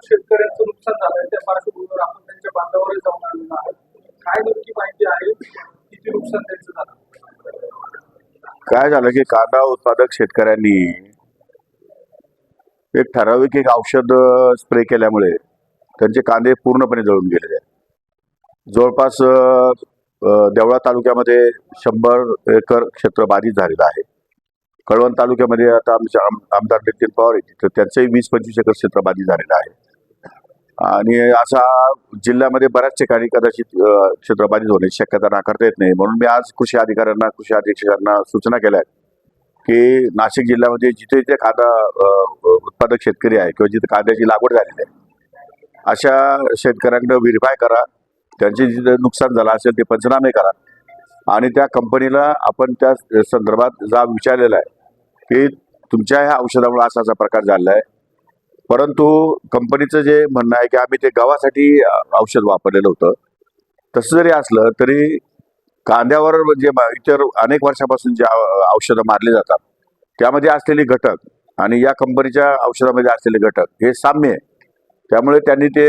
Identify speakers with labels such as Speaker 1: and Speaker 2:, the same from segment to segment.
Speaker 1: शेतकऱ्यांचं नुकसान झालंय त्या पार्श्वभूमीवर आपण त्यांच्या बांधावर जाऊन आलेलो आहोत. काय नेमकी माहिती आहे, किती नुकसान त्यांचं झालं?
Speaker 2: काय झालं की कांदा उत्पादक शेतकऱ्यांनी एक ठराविक औषध स्प्रे केल्यामुळे त्यांचे कांदे पूर्णपणे जळून गेलेले आहेत. जवळपास देवळा तालुक्यामध्ये 100 एकर क्षेत्र बाधित झालेलं आहे. कळवण तालुक्यामध्ये आता आमचे आमदार नितीन पवार आहेत, तर त्यांचंही 20-25 एकर क्षेत्र बाधित झालेलं आहे. आणि असा जिल्ह्यामध्ये बऱ्याच ठिकाणी कदाचित क्षेत्र बाधित होण्याची शक्यता नाकारता येत नाही. म्हणून मी आज कृषी अधिकाऱ्यांना, कृषी अधीक्षकांना सूचना केल्या आहेत की नाशिक जिल्ह्यामध्ये जिथे जिथे कांदा उत्पादक शेतकरी आहे किंवा जिथे कांद्याची लागवड झालेली आहे अशा शेतकऱ्यांना व्हेरीफाय करा, त्यांचे जिथे नुकसान झालं असेल ते पंचनामे करा आणि त्या कंपनीला आपण त्या संदर्भात जाब विचारलेला आहे की तुमच्या ह्या औषधामुळे असा असा प्रकार झालेला आहे. परंतु कंपनीचं जे म्हणणं आहे की आम्ही ते गव्हासाठी औषध वापरलेलं होतं. तसं जरी असलं तरी कांद्यावर जे इतर अनेक वर्षापासून जे औषधं मारली जातात त्यामध्ये असलेले घटक आणि या कंपनीच्या औषधामध्ये असलेले घटक हे साम्य आहे. त्यामुळे त्यांनी ते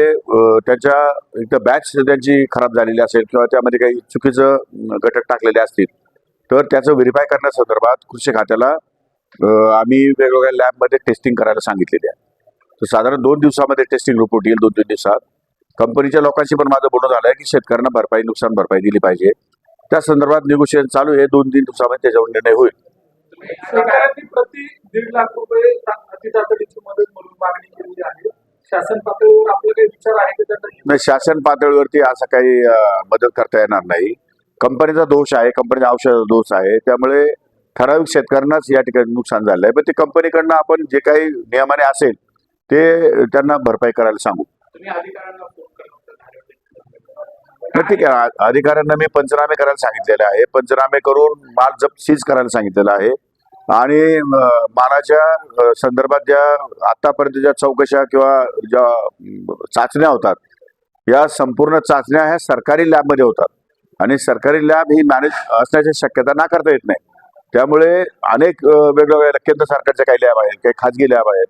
Speaker 2: त्याच्या इथं बॅच त्यांची खराब झालेली असेल किंवा त्यामध्ये काही चुकीचं घटक टाकलेले असतील तर त्याचं व्हेरीफाय करण्यासंदर्भात कृषी खात्याला आम्ही वेगवेगळ्या लॅबमध्ये टेस्टिंग करायला सांगितलेली आहे. तर साधारण 2 दिवसामध्ये टेस्टिंग रिपोर्ट येईल, 2-3 दिवसात. कंपनीच्या लोकांशी पण माझं बोलणं झालं आहे की शेतकऱ्यांना भरपाई, नुकसान भरपाई दिली पाहिजे. त्या संदर्भात निगोशिएशन चालू आहे. 2-3 दिवसामध्ये त्याच्यावर निर्णय होईल.
Speaker 1: सरकारने प्रति 1.5 लाख रुपये अतितातडीची मदत म्हणून मागणी केली आहे. शासन पातळीवर आपला काही विचार आहे की त्यांना?
Speaker 2: नाही, शासन पातळीवरती असं काही मदत करता येणार नाही. कंपनीचा दोष आहे, कंपनीच्या औषधाचा दोष आहे. त्यामुळे ठराविक शेतकऱ्यांनाच या ठिकाणी नुकसान झालं आहे. पण ते कंपनीकडनं आपण जे काही नियमाने असेल ते त्यांना भरपाई करायला सांगू.
Speaker 1: तुम्ही अधिकाऱ्यांना फोन
Speaker 2: ठीक आहे, अधिकाऱ्यांना मी पंचनामे करायला सांगितलेले आहे. पंचनामे करून माल जप्त सीज करायला सांगितलेला आहे आणि मालाच्या संदर्भात ज्या आतापर्यंत ज्या चौकशा किंवा ज्या चाचण्या होतात या संपूर्ण चाचण्या ह्या सरकारी लॅबमध्ये होतात आणि सरकारी लॅब ही मॅनेज असण्याची शक्यता नाकारता येत नाही. त्यामुळे अनेक वेगवेगळ्या केंद्र सरकारच्या काही लॅब आहेत, काही खाजगी लॅब आहेत,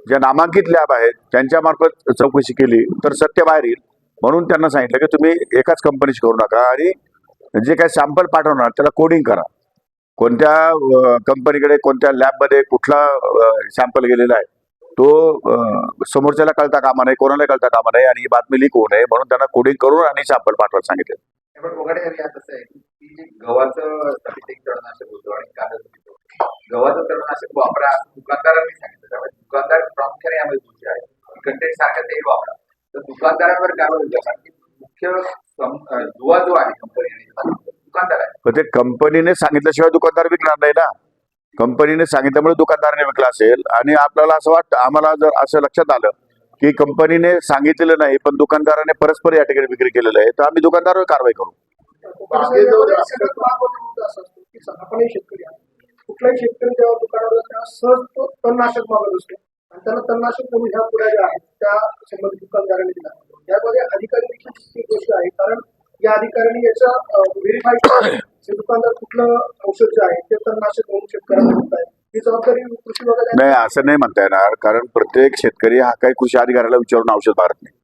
Speaker 2: ज्या नामांकित लॅब आहेत त्यांच्यामार्फत चौकशी केली तर सत्य बाहेर येईल. म्हणून त्यांना सांगितलं की तुम्ही एकाच कंपनीची करू नका आणि जे काही सॅम्पल पाठवणार त्याला कोडिंग करा. कोणत्या कंपनीकडे कोणत्या लॅबमध्ये कुठला सॅम्पल गेलेला आहे तो समोरच्याला कळता कामा नये, कोणाला कळता कामा नये आणि ही बातमी लीक होऊ नये म्हणून त्यांना कोडिंग करून आणि सॅम्पल पाठवायला सांगितलं.
Speaker 3: गव्हाचं तणनाशक होतं आणि गव्हाचं तणनाशक वापरा दुकानदारांनी सांगितलं. त्यामुळे दुकानदार प्रामुख्याने यामध्ये दोषी आहे. कंटेंट सारखं तेही वापरा. तर दुकानदारांवर कारवाई होईल कारण की मुख्य दुवा जो आहे कंपनी दुकानदार आहे.
Speaker 2: पण ते कंपनीने सांगितल्याशिवाय दुकानदार विकणार नाही ना. कंपनीने सांगितल्यामुळे दुकानदाराने विकला असेल आणि आपल्याला असं वाटतं, आम्हाला जर असं लक्षात आलं की कंपनीने सांगितलेलं नाही पण दुकानदाराने परस्पर या ठिकाणी विक्री केलेलं आहे तर आम्ही दुकानदारावर कारवाई करू.
Speaker 1: आपण शेतकरी कुठलाही शेतकरी जेव्हा दुकानावर तेव्हा सहज तो तणनाशक मागत असतो आणि त्याला तणनाशक म्हणून ह्या पुढ्या ज्या आहेत त्या संबंधित दुकानदारांनी दिला. त्यामध्ये अधिकारी देखील गोष्ट आहे कारण या अधिकाऱ्यांनी याचा व्हेरीफाय केलं दुकानदार कुठलं औषध जे आहे ते तणनाशक म्हणून शेतकऱ्यांना देत आहे. ही जबाबदारी कृषी विभागाची
Speaker 2: नाही असं नाही म्हणता येणार कारण प्रत्येक शेतकरी हा काही कृषी अधिकाऱ्याला विचारून औषध मारत नाही.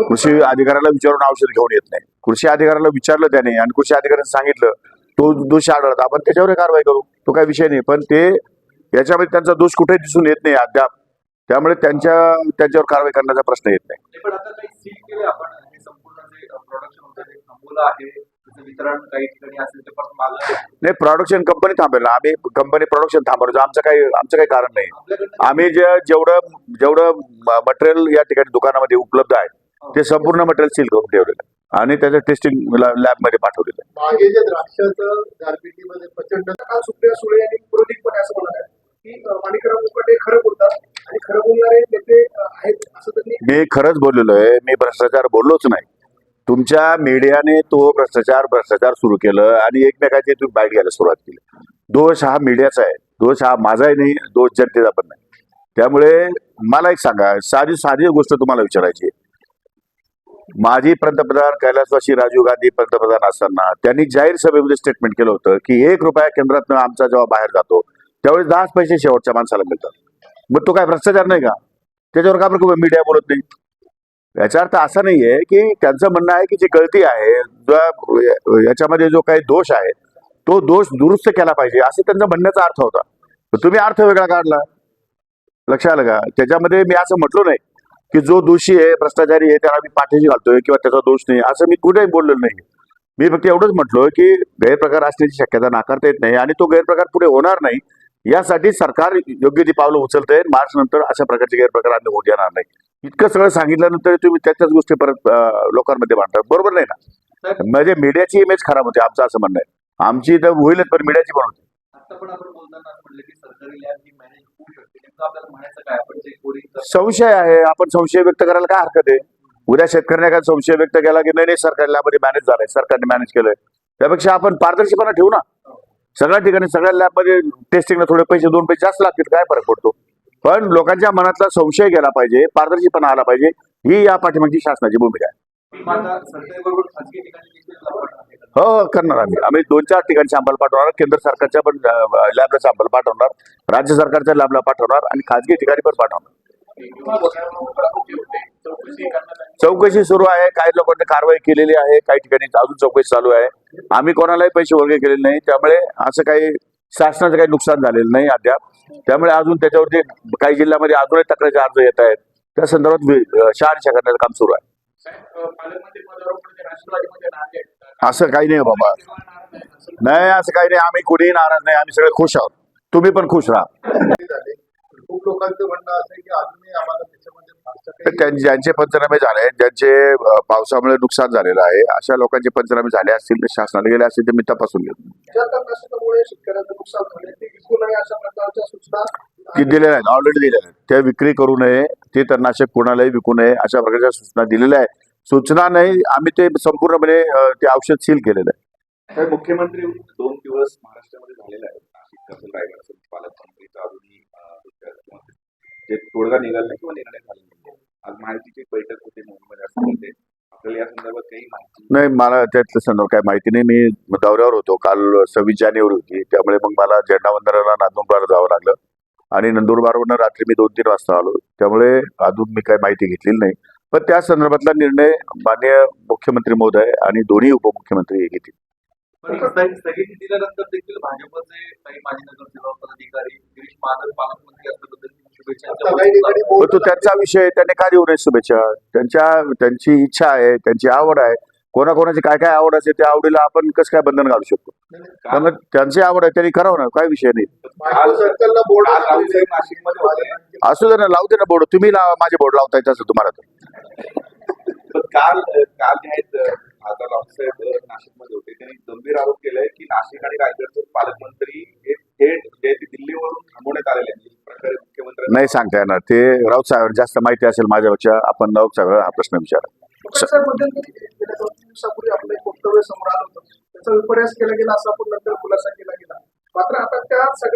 Speaker 2: कृषी अधिकाऱ्याला विचारून औषध घेऊन येत नाही. कृषी अधिकाऱ्याला विचारलं त्याने आणि कृषी अधिकाऱ्याने सांगितलं तो दोष आढळला आपण त्याच्यावर कारवाई करू, तो काही विषय नाही. पण ते याच्यामध्ये त्यांचा दोष कुठेही दिसून येत नाही अद्याप. त्यामुळे त्यांच्यावर कारवाई करण्याचा प्रश्न येत नाही.
Speaker 1: पण आता काही सील केले आपण आणि संपूर्ण जे प्रोडक्शन होतं ते थांबवलं आहे, त्याचं वितरण काही ठिकाणी असेल ते पण मागं
Speaker 2: नाही, प्रोडक्शन कंपनी थांबेल ना. आम्ही कंपनी प्रोडक्शन थांबवलं आमचं काही कारण नाही. आम्ही जेवढं मटेरियल या ठिकाणी दुकानामध्ये उपलब्ध आहे ते संपूर्ण मटेरियल सील करून ठेवलेलं आहे आणि त्याचं टेस्टिंग लॅबमध्ये पाठवलेलं आहे.
Speaker 1: मागे जे द्राक्षाचं गारपिटीमध्ये प्रचंड सुप्रिया सुळे यांनी विरोधीपणे असं म्हणत आहे की माणिकराव मुखर्जी खरं बोलतात आणि खरं बोलणारे नेते आहेत असं त्यांनी.
Speaker 2: मी खरंच बोललेलो आहे, मी भ्रष्टाचार बोललोच नाही. तुमच्या मीडियाने तो भ्रष्टाचार सुरू केलं आणि एकमेकाची तुम्ही बाईट घ्यायला सुरुवात केली. दोष हा मीडियाचा आहे, दोष हा माझाही नाही, दोष जनतेचा पण नाही. त्यामुळे मला एक सांगा, साधी गोष्ट तुम्हाला विचारायची. माजी पंतप्रधान कैलासवासी राजीव गांधी पंतप्रधान असताना त्यांनी जाहीर सभेमध्ये स्टेटमेंट केलं होतं की 1 रुपया केंद्रातनं आमचा जेव्हा बाहेर जातो त्यावेळेस 10 पैसे शेवटच्या माणसाला मिळतात. मग तो काय भ्रष्टाचार नाही का? त्याच्यावर का बरं मीडिया बोलत नाही? याचा अर्थ असा नाहीये की त्यांचं म्हणणं आहे की जी गळती आहे, याच्यामध्ये जो काही दोष आहे तो दोष दुरुस्त केला पाहिजे, असं त्यांचा म्हणण्याचा अर्थ होता. तर तुम्ही अर्थ वेगळा काढला. लक्षात आलं का? त्याच्यामध्ये मी असं म्हटलो नाही की जो दोषी आहे, भ्रष्टाचारी आहे, त्याला मी पाठीशी घालतोय किंवा त्याचा दोष नाही, असं मी कुठेही बोललेलं नाही. मी फक्त एवढंच म्हटलो की गैरप्रकार असण्याची शक्यता नाकारता येत नाही आणि तो गैरप्रकार पुढे होणार नाही, यासाठी सरकार योग्य ती पावलं उचलतंय. मार्च नंतर अशा प्रकारचे गैरप्रकार आम्ही होऊ देणार नाही. इतकं सगळं सांगितल्यानंतर तुम्ही त्याच्याच गोष्टी परत लोकांमध्ये मांडतात, बरोबर नाही ना? म्हणजे मीडियाची इमेज खराब होते, आमचं असं म्हणणं आहे. आमची तर होईलच, पण मीडियाची पण होते.
Speaker 3: आता पण आपण बोलताना म्हटलं की सरकारी लॅब ही मॅनेज होऊ शकते, नेमकं आपल्याला म्हणायचं काय? आपण जे कोणी
Speaker 2: संशय आहे, आपण संशय व्यक्त करायला काय हरकत आहे? उद्या शेतकऱ्याने काय संशय व्यक्त केला की नाही नाही सरकारी लॅबमध्ये मॅनेज झालंय, सरकारने मॅनेज केलंय, त्यापेक्षा आपण पारदर्शीपणा ठेवू ना. सगळ्या ठिकाणी सगळ्या लॅबमध्ये टेस्टिंगला थोडे पैसे, 2 पैसे जास्त लागतील, काय फरक पडतो? पण लोकांच्या मनातला संशय गेला पाहिजे, पारदर्शीपणा आला पाहिजे, ही या पाठीमागची शासनाची भूमिका आहे.
Speaker 3: आता सरकारबरोबर खासगी ठिकाणी देखील आपण
Speaker 2: हो, करणार आम्ही 2-4 ठिकाणी सॅम्पल पाठवणार, केंद्र सरकारच्या पण लॅबला सॅम्पल पाठवणार, राज्य सरकारच्या लॅबला पाठवणार आणि खासगी ठिकाणी पण पाठवणार. चौकशी सुरू आहे, काही लोकांनी कारवाई केलेली आहे, काही ठिकाणी अजून चौकशी चालू आहे. आम्ही कोणालाही पैसे वर्ग केलेले नाही, त्यामुळे असं काही शासनाचं काही नुकसान झालेलं नाही अद्याप. त्यामुळे अजून त्याच्यावरती काही जिल्ह्यामध्ये अजूनही तक्रारीचे अर्ज येत आहेत, त्या संदर्भात शहानिशा करण्याचं काम सुरू आहे. असं काही नाही बाबा, नाही असं काही नाही. आम्ही कुणीही नाराज नाही, आम्ही सगळे खुश आहोत. तुम्ही पण खुश राहा.
Speaker 1: खूप लोकांचं म्हणणं असं आहे की अजूनही आम्हाला त्याच्यामध्ये फारसं काही
Speaker 2: ज्यांचे पंचनामे झाले, ज्यांचे पावसामुळे नुकसान झालेलं आहे, अशा लोकांचे पंचनामे झाले असतील तर शासनाला गेले असतील तर मी तपासून घेतो.
Speaker 1: ज्या तणनाशकामुळे शेतकऱ्यांचं नुकसान झाले ते विकू नये अशा प्रकारच्या सूचना
Speaker 2: ती दिलेल्या आहेत, ऑलरेडी दिलेल्या आहेत. त्या विक्री करू नये, ते तणनाशक कोणालाही विकू नये अशा प्रकारच्या सूचना दिलेल्या आहेत. सूचना नाही, आम्ही ते संपूर्णपणे ते औषध सील केलेलं आहे.
Speaker 3: तर मुख्यमंत्री 2 दिवस महाराष्ट्रामध्ये झालेले आहेत. नाशिक असेल, रायगड असेल, पालकमंत्रीचा अजूनही जे तोडगा निघाला नाही किंवा निर्णय झाला नाही. आज माहितीची बैठक होती मुंबईमध्ये असं बोलते. आपल्याला या संदर्भात काही माहिती
Speaker 2: नाही, मला त्याच्या संदर्भात काही माहिती नाही. मी दौऱ्यावर होतो, काल 26 जानेवारी होती, त्यामुळे मग मला झेंडावंदनाला नंदुरबार जावं लागलं आणि नंदुरबारवरून रात्री मी 2-3 वाजता आलो, त्यामुळे अजून मी काही माहिती घेतलेली नाही. पण त्या संदर्भातला निर्णय माननीय मुख्यमंत्री महोदय आणि दोन्ही उपमुख्यमंत्री हे घेतील.
Speaker 3: स्थगिती दिल्यानंतर देखील भाजपचे काही माजी नगरसेवक पदाधिकारी गिरीश महाजन पालकमंत्री असल्याबद्दल शुभेच्छा.
Speaker 2: तो त्यांचा विषय, त्यांनी का देऊ नये शुभेच्छा? त्यांची इच्छा आहे, त्यांची आवड आहे. कोणाकोणाची काय काय आवड असते, त्या आवडीला आपण कसं काय बंधन घालू शकतो? त्यामुळे त्यांची आवड आहे, त्यांनी करावं ना, काय विषय नाही. असू दे ना, लावू दे ना बोर्ड. तुम्ही माझे बोर्ड लावता येत असं तुम्हाला तर.
Speaker 3: काल जे आहेत खासदार रावसाहेब नाशिकमध्ये होते, त्यांनी गंभीर आरोप केलाय की नाशिक आणि रायगडचे पालकमंत्री हे थेट जे दिल्लीवरून थांबवण्यात आलेले आहेत. प्रकारे मुख्यमंत्री
Speaker 2: नाही सांगता येणार, ते राऊत साहेब जास्त माहिती असेल माझ्यापेक्षा. आपण राऊत साहेब हा प्रश्न विचारा.
Speaker 1: दिवसापूर्वी आपलं एक वक्तव्य समोर आलं होतं, त्याचा विपर्यास केला गेला असा पण नंतर खुलासा केला गेला. मात्र आता त्या सगळ्या